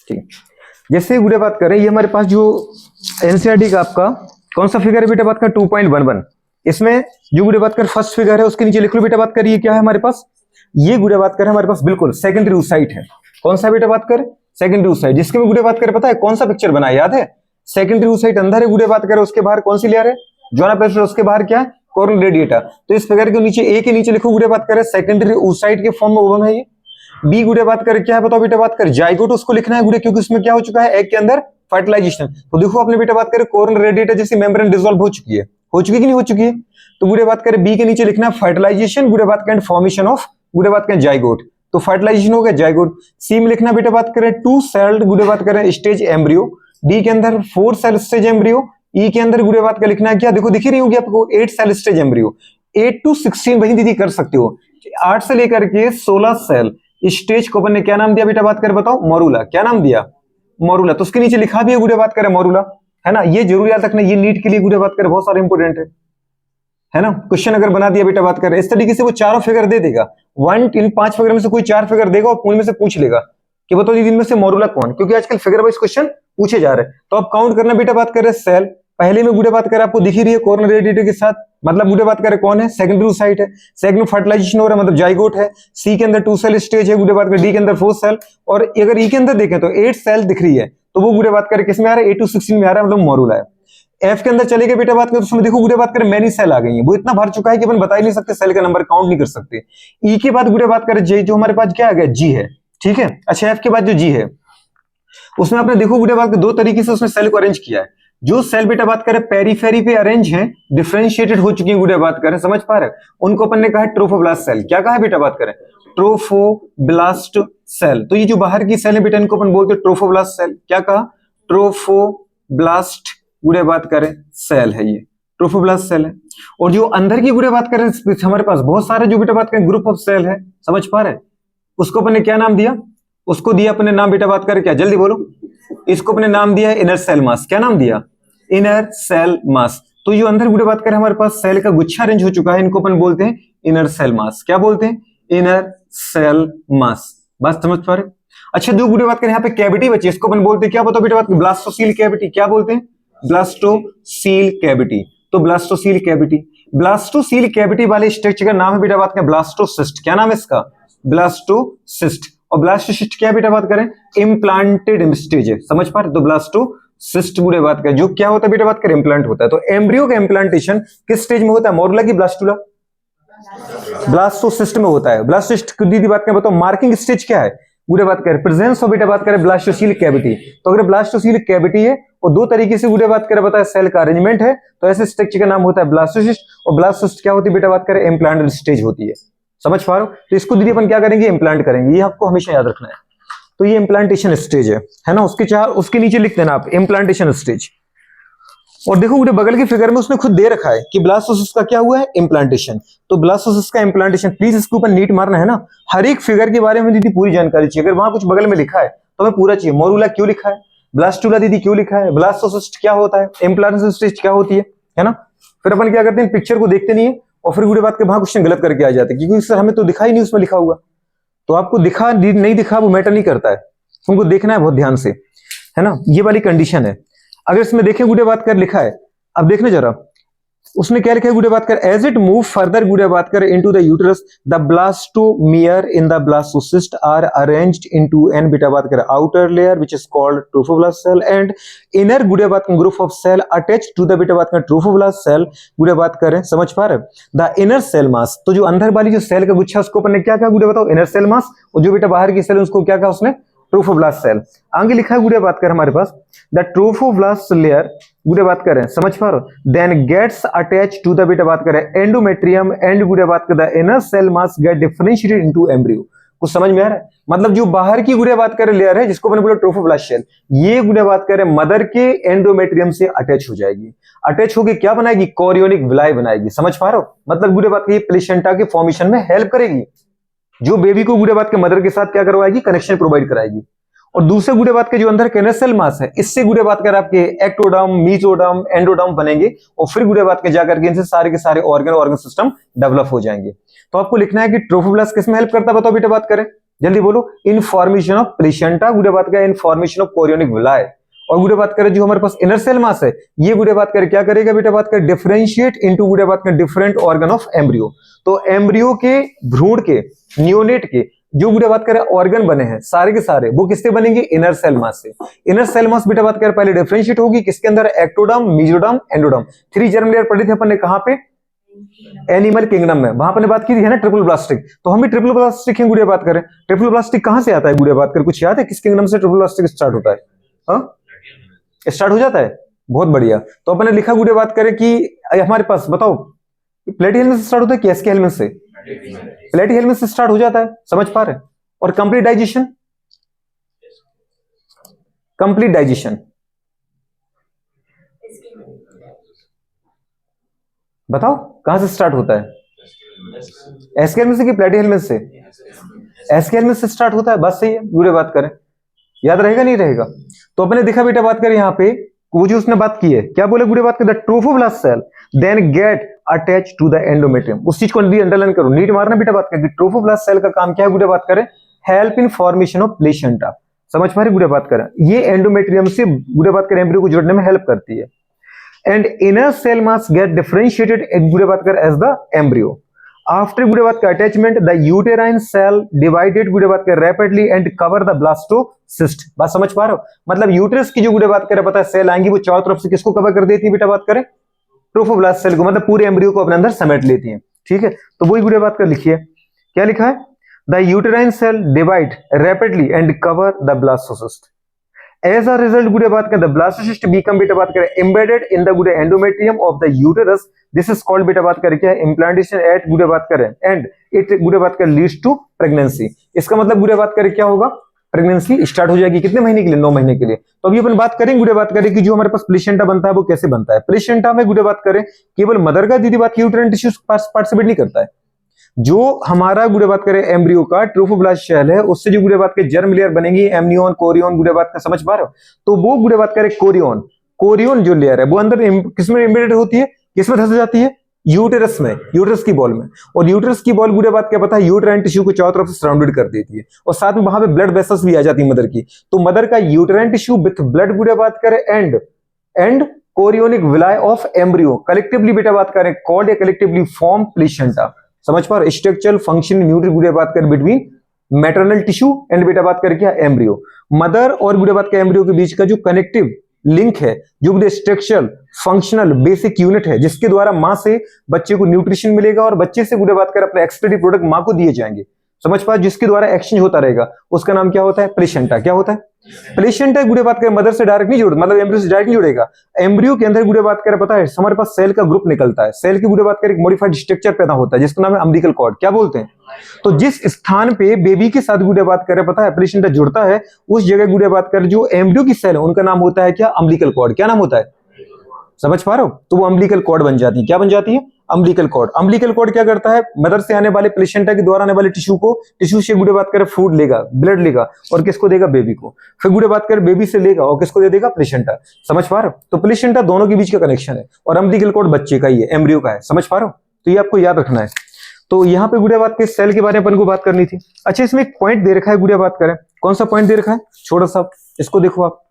ठीक, जैसे गुड़े बात करें, ये हमारे पास जो एनसीईआरटी का आपका कौन सा फिगर है बेटा बात कर 2.11, इसमें जो गुड़े बात कर फर्स्ट फिगर है उसके नीचे लिख लो बेटा बात कर, ये क्या है हमारे पास, ये गुड़े बात कर हमारे पास बिल्कुल सेकेंडरी oocyte है। कौन सा बेटा बात कर, सेकेंडरी oocyte, जिसके में गुड़े बात कर पता है कौन सा पिक्चर बना है, याद है, सेकेंडरी oocyte अंदर है गुड़े बात कर, उसके बाहर कौन सी लेयर है, जोना पेस्टल, उसके बाहर क्या है, कोरोनल रेडिएटा। तो इस फिगर के नीचे ए के नीचे लिखो गुड़े बात कर सेकेंडरी oocyte के फॉर्म में ओवम है ये। बी गुड़े बात कर क्या है बताओ बेटा बात कर, जाइगोट उसको लिखना है गुड़े, क्योंकि उसमें क्या हो चुका है, एग के अंदर फर्टिलाइजेशन। तो देखो आपने बेटा बात करें कोरोनल रेडिएटा जैसी मेम्ब्रेन डिसॉल्व हो चुकी है, हो चुकी कि नहीं हो चुकी है। तो गुड़े बात करें बी के नीचे लिखना है फर्टिलाइजेशन, गुड़े बात करें फॉर्मेशन ऑफ गुड़े बात करें जाइगोट, तो फर्टिलाइजेशन हो गया जाइगोट। सी में लिखना बेटा बात करें 2 सेल्ड गुड़े बात करें स्टेज एम्ब्रियो, डी के अंदर 4 सेल स्टेज एम्ब्रियो, ई के अंदर गुड़े बात का लिखना है क्या, देखो दिख रही होगी आपको 8 सेल स्टेज एम्ब्रियो। 8 to 16 वही दीदी कर सकते हो, 8 से लेकर के 16 सेल स्टेज को अपन ने क्या नाम दिया बेटा बात कर बताओ, मोरूला। क्या नाम दिया, मोरूला। तो उसके नीचे लिखा भी है गुड़े बात करें मोरूला, है ना, ये जरूर याद रखना, ये नीट के लिए गुड़े बात करें बहुत सारे इंपोर्टेंट है ना। क्वेश्चन अगर बना दिया बेटा बात करें इस तरीके से, वो चारों फिगर दे देगा, इन 5 फिगर में से कोई 4 फिगर देगा और उनमें से पूछ लेगा कि बताओ दीदी इनमें से मोरूला कौन, क्योंकि आजकल फिगर वाइज क्वेश्चन पूछे जा रहे हैं। तो आप काउंट करना बेटा बात करें सेल, पहले में गुड़े बात करें आपको दिख ही रही है कोरोनल रेडिएटर के साथ, मतलब गुड़े बात करें कौन है, सेकेंडरी oocyte है, सेकंड में फर्टिलाइजेशन हो रहा है मतलब जाइगोट है। सी के अंदर 2 सेल स्टेज है गुड़े बात करें, डी के अंदर 4 सेल, और अगर ई के अंदर देखें तो 8 सेल दिख रही है, तो वो गुड़े बात करें किस में आ रहा है, 8 to 16 में आ रहा है, मतलब मोरूला है। एफ के अंदर चले गए बेटा बात करें तो उसमें देखो गुड़े बात करें मैनी सेल आ गई है, वो इतना भर चुका है कि अपन बता ही नहीं सकते, सेल का नंबर काउंट नहीं कर सकते। ई के बाद गुड़े बात करें जे, जो हमारे पास क्या आ गया, जी है, ठीक है। अच्छा एफ के बाद जो जी है उसमें आपने देखो गुड़े बात 2 तरीके से उसने सेल को अरेंज किया है। जो सेल बेटा बात करें पेरीफेरी पे अरेंज है, डिफरेंशिएटेड हो चुकी है गुड़े बात करें, समझ पा रहे, उनको अपन ने कहा है ट्रोफोब्लास्ट सेल। क्या कहा है बेटा बात करें, ट्रोफोब्लास्ट सेल। तो ये जो बाहर की सेल है बेटा इनको अपन बोलते हैं ट्रोफोब्लास्ट सेल। क्या कहा, ट्रोफोब्लास्ट गुड़े बात करें सेल है, ये ट्रोफोब्लास्ट सेल है। और जो अंदर की गुड़े बात करें हमारे पास बहुत सारे जो बेटा बात करें ग्रुप ऑफ सेल है, समझ पा रहे, उसको अपन ने क्या नाम दिया, उसको दिया अपने नाम बेटा बात करें क्या, जल्दी बोलो, इसको अपने नाम दिया है इनर सेल मास। क्या नाम दिया, इनर सेल मास। तो ये अंदर गुड़े बात करें हमारे पास सेल का गुच्छा अरेंज हो चुका है, इनको अपन बोलते हैं इनर सेल मास। क्या बोलते हैं, इनर सेल मास। बस समझ पा रहे। अच्छा जो गुड़े बात करें यहाँ पे कैविटी बची, इसको अपन बोलते हैं क्या, बताओ बेटा बात, ब्लास्टोसील कैविटी। क्या बोलते हैं, ब्लास्टोसील कैविटी। तो ब्लास्टोसील कैविटी, ब्लास्टोसील कैविटी वाले स्ट्रक्चर का नाम है बेटा बात करें ब्लास्टोसिस्ट। क्या नाम है इसका, ब्लास्टोसिस्ट। और ब्लास्टोसिस्ट क्या बेटा बात करें, इम्प्लांटेड स्टेज है, समझ पा रहे। तो ब्लास्टोसिस्ट बुरे बात करें जो क्या होता है बेटा बात करें, इम्प्लांट होता है। तो एम्ब्रियो का इम्प्लांटेशन किस स्टेज में होता है, मोरूला की ब्लास्टुला, ब्लास्टोसिस्ट में होता है। ब्लास्टोसिस्ट की दीदी बात करें बताओ मार्किंग स्टेज क्या है, बुरे बात करें प्रेजेंस ऑफ बेटा बात करें ब्लास्टोसील कैविटी। तो अगर ब्लास्टोसील कैविटी है और 2 तरीके से बुरे बात करें बताया सेल का अरेंजमेंट है, तो ऐसे स्ट्रक्चर का नाम होता है ब्लास्टोसिस्ट। और ब्लास्टोसिस्ट क्या होती है बेटा बात करें, इम्प्लांटेड स्टेज होती है, समझ पा रहे हो। तो इसको दीदी अपन क्या करेंगे, इम्प्लांट करेंगे, ये आपको हमेशा याद रखना है। तो ये इम्प्लांटेशन स्टेज है ना, उसके नीचे लिख देना आप इम्प्लांटेशन स्टेज। और देखो बगल की फिगर में उसने खुद दे रखा है कि ब्लास्टोसिस्ट का क्या हुआ है, इम्प्लांटेशन। तो ब्लास्टोसिस्ट का इम्प्लांटेशन, प्लीज इसके ऊपर नीट मारना है ना, हर एक फिगर के बारे में दीदी पूरी जानकारी चाहिए। अगर वहां कुछ बगल में लिखा है तो हमें पूरा चाहिए। मोरूला क्यों लिखा है, ब्लास्टुला दीदी क्यों लिखा है, ब्लास्टोसिस्ट क्या होता है, इम्प्लांटेशन स्टेज क्या होती है ना। फिर अपन क्या करते हैं, पिक्चर को देखते नहीं है और फिर गुड़े बात के वहां क्वेश्चन गलत करके आ जाते हैं, क्योंकि सर हमें तो दिखा ही नहीं उसमें लिखा हुआ। तो आपको दिखा नहीं दिखा वो मैटर नहीं करता है, तुमको देखना है बहुत ध्यान से, है ना। ये वाली कंडीशन है। अगर इसमें देखें गुड़े बात कर लिखा है, अब देखना जरा उसने क्या लिखा है गुड़े बात कर, एज इट मूव फर्दर गुड़े बात कर into the uterus the blastomere in the blastocyst are arranged into an बेटा बात कर outer layer which is called trophoblast cell and inner गुड़े बात कर group of cell attached to the बेटा बात कर ट्रोफोब्लास्ट सेल गुड़े बात करें, समझ पा रहे, द इनर सेल मास। तो जो अंदर वाली जो सेल का गुच्छा उसको अपन ने क्या कहा गुड़े बताओ, इनर सेल मास। और जो बेटा बाहर की सेल उसको क्या कहा उसने, ट्रोफोब्लास्ट सेल। आगे लिखा है गुड़े बात कर हमारे पास द ट्रोफोब्लास्ट लेयर गुड़े बात करें, समझ पा रहे, then gets attach to the बेटा बात करें एंडोमेट्रियम एंड गुड़े बात कर the inner cell mass get differentiated into embryo. कुछ समझ में आ रहा है, मतलब जो बाहर की गुड़े बात करें लेयर है जिसको मैंने बोला ट्रोफोब्लास्ट सेल, ये गुड़े बात करें मदर के एंडोमेट्रियम से अटैच हो जाएगी। अटैच होकर क्या बनाएगी, कोरियोनिक विलाई बनाएगी, समझ पा रहे हो। मतलब गुड़े बात की प्लेसेंटा के फॉर्मेशन में हेल्प करेगी, जो बेबी को गुड़े बात के मदर के साथ क्या करवाएगी, कनेक्शन प्रोवाइड कराएगी। और दूसरे गुड़े बात के जो अंदर के सेल मास है, इससे गुड़े बात कर आपके एक्टोडर्म, मीजोडर्म, एंडोडर्म बनेंगे और फिर गुड़े बात के जाकर के इनसे सारे के सारे ऑर्गन सिस्टम डेवलप हो जाएंगे। तो आपको लिखना है कि ट्रोफोब्लास्ट किस में हेल्प करता है, बताओ बेटा बात करें, जल्दी बोलो, इनफॉर्मेशन ऑफ प्लेसेंटा गुड़े बात करें इनफॉर्मेशन ऑफ कोरियोनिक विलाय। और गुड़े बात करें जो हमारे पास इनर सेल मास है, ये गुड़े बात करें क्या करेगा बेटा बात करें डिफरेंशिएट इनटू गुड़े बात करें डिफरेंट ऑर्गन ऑफ एम्ब्रियो। तो एम्ब्रियो के, भ्रूण के, नियोनेट के जो गुड़े बात करें ऑर्गन बने हैं सारे के सारे, वो किससे बनेंगे? इनर सेल मास से। इनर सेल मास बेटा बात करें पहले डिफरेंशिएट होगी किसके अंदर? Ectoderm, mesoderm, endoderm. 3 germ layer पढ़ी थी अपन ने कहां पे? एनिमल किंगडम में। वहां पर बात की थी है ना ट्रिपल प्लास्टिक, तो हम भी ट्रिपल प्लास्टिक की गुड़े बात करें। ट्रिपल प्लास्टिक कहां से आता है गुड़े बात करें? कुछ याद है किस किंगडम से ट्रिपल प्लास्टिक स्टार्ट होता है? हाँ, स्टार्ट हो जाता है, बहुत बढ़िया। तो अपन ने लिखा गुड़े बात करें कि हमारे पास बताओ प्लेटिहेल्मिन्थ से स्टार्ट होता है कि एस्केहेल्मिन्थ से? प्लेटिहेल्मिन्थ से स्टार्ट हो जाता है, समझ पा रहे? और कंप्लीट डाइजेशन, कंप्लीट डाइजेशन बताओ कहां से स्टार्ट होता है? एस्केहेल्मिन्थ से कि प्लेटिहेल्मिन्थ से? एस्केहेल्मिन्थ से स्टार्ट होता है, बात सही है। गुड़े बात करें, याद रहेगा नहीं रहेगा? तो अपने देखा बेटा बात करें यहाँ पे वो जो उसने बात की है, क्या बोले गुड़े बात करें? The trophoblast cell then get attach to the endometrium. उस चीज को अंडरलाइन करो, नीट मारना बेटा बात करें। ट्रोफोब्लास्ट सेल का काम क्या है गुड़े बात करें? Help in formation of placenta. समझ पा रहे गुड़े बात करें? ये एंडोमेट्रियम से गुड़े बात करें एम्ब्रियो को जोड़ने में हेल्प करती है। And inner cell mass get differentiated गुड़े बात करें एज द एम्ब्रियो। आफ्टर गुड़े बात का attachment the uterine cell divided गुड़े बात कर rapidly and cover the blastocyst. बात समझ पा रहे हो? मतलब यूटेरस की जो गुड़े बात करे पता है सेल आएंगी वो चारों तरफ से किसको कवर कर देती है बेटा बात करें? ट्रोफोब्लास्ट सेल को, मतलब पूरे एम्ब्रियो को अपने अंदर समेट लेती है। ठीक है, तो वही गुड़े बात कर लिखिए, क्या लिखा है? The uterine cell divide rapidly and cover the blastocyst. As a result गुड़े बात करें the blastocyst become बेटा बात करें embedded in the गुड़े endometrium of the uterus. This is called बेटा बात करें क्या है? Implantation at गुड़े बात करें and it गुड़े बात करें leads to pregnancy। इसका मतलब गुड़े बात करें क्या होगा? प्रेगनेंसी स्टार्ट हो जाएगी। कितने महीने के लिए? 9 महीने के लिए। तो अभी अपन बात करेंगे गुड़े बात करें कि जो हमारे पास प्लेसेंटा बनता है वो कैसे बनता है। प्लेसेंटा में गुड़े बात करें केवल मदर का दीदी बात की यूटेराइन टिश्यू पार्टिसिपेट नहीं करता है। जो हमारा गुड़े बात करें एम्ब्रियो का ट्रोफोब्लास्ट सेल है उससे जो गुड़े बात के जर्म लेयर बनेगी एमनियोन, कोरियोन गुड़े बात का, समझ पा रहे हो? तो वो गुड़े बात करें कोरियोन, कोरियोन जो लेयर है वो अंदर किसमें एम्बेडेड होती है? किसमें धंस जाती है? यूटेरस में, यूटेरस की बॉल में। और यूटेरस की बॉल गुड़े बात क्या पता है? यूटेराइन टिश्यू को चारों तरफ से सराउंडेड कर देती है और साथ में वहां पे ब्लड वेसल्स भी आ जाती है मदर की। तो मदर का यूटेराइन टिश्यू विथ ब्लड गुड़े बात करें and chorionic विलाय of embryo collectively बेटा बात करें कॉल्ड या कलेक्टिवली फॉर्म प्लेसेंटा। समझ पा रहे? स्ट्रक्चरल फंक्शन न्यूट्री गुड़े बात करें बिटवीन मैटरनल टिश्यू एंड बेटा बात करें क्या? एम्ब्रियो। मदर और गुड़े बात के एम्ब्रियो के बीच का जो कनेक्टिव लिंक है, जो गुड़े स्ट्रक्चरल फंक्शनल बेसिक यूनिट है, जिसके द्वारा मां से बच्चे को न्यूट्रिशन मिलेगा और बच्चे से गुड़े बात करें अपने एक्सक्रीटरी प्रोडक्ट मां को दिए जाएंगे। समझ पा? जिसके द्वारा एक्सचेंज होता रहेगा, उसका नाम क्या होता है? प्लेसेंटा। क्या होता है? प्लेसेंटा गुड़े बात करें मदर से डायरेक्ट नहीं जुड़ता, मतलब एम्ब्रियो से डायरेक्ट नहीं जुड़ेगा। एम्ब्रियो के अंदर गुड़े बात करें पता है हमारे पास सेल का ग्रुप निकलता है। सेल की गुड़े बात करें एक मॉडिफाइड स्ट्रक्चर पैदा होता है जिसका नाम है अम्बिलिकल कॉर्ड। क्या बोलते हैं? तो जिस स्थान पे बेबी के साथ गुड़े बात करें पता है प्लेसेंटा जुड़ता है, उस जगह गुड़े बात करें जो एम्ब्रियो की सेल है उनका नाम होता है क्या? Umbilical cord. क्या नाम होता है? समझ पा रहे हो? तो वो अम्बिलिकल कॉर्ड बन जाती है। क्या बन जाती है? Umbilical cord. अम्बिलिकल कॉर्ड क्या करता है? मदर से आने वाले प्लेसेंटा के द्वारा आने वाले टिश्यू को, टिश्यू से गुड़े बात करें फूड लेगा, ब्लड लेगा और किसको देगा? बेबी को। फिर गुड़े बात करें बेबी से लेगा और किसको दे देगा? प्लेसेंटा। समझ पा रहे हो? तो प्लेसेंटा दोनों के बीच का कनेक्शन है और अम्बिलिकल कॉर्ड बच्चे का ही है, एम्ब्रियो का है। समझ पा रहे हो? तो ये आपको याद रखना है। तो यहाँ पे गुड़े बात के सेल के बारे में अपन को बात करनी थी। अच्छा, इसमें एक पॉइंट दे रखा है गुड़े बात करें, कौन सा पॉइंट दे रखा है? छोटा सा, इसको देखो आप,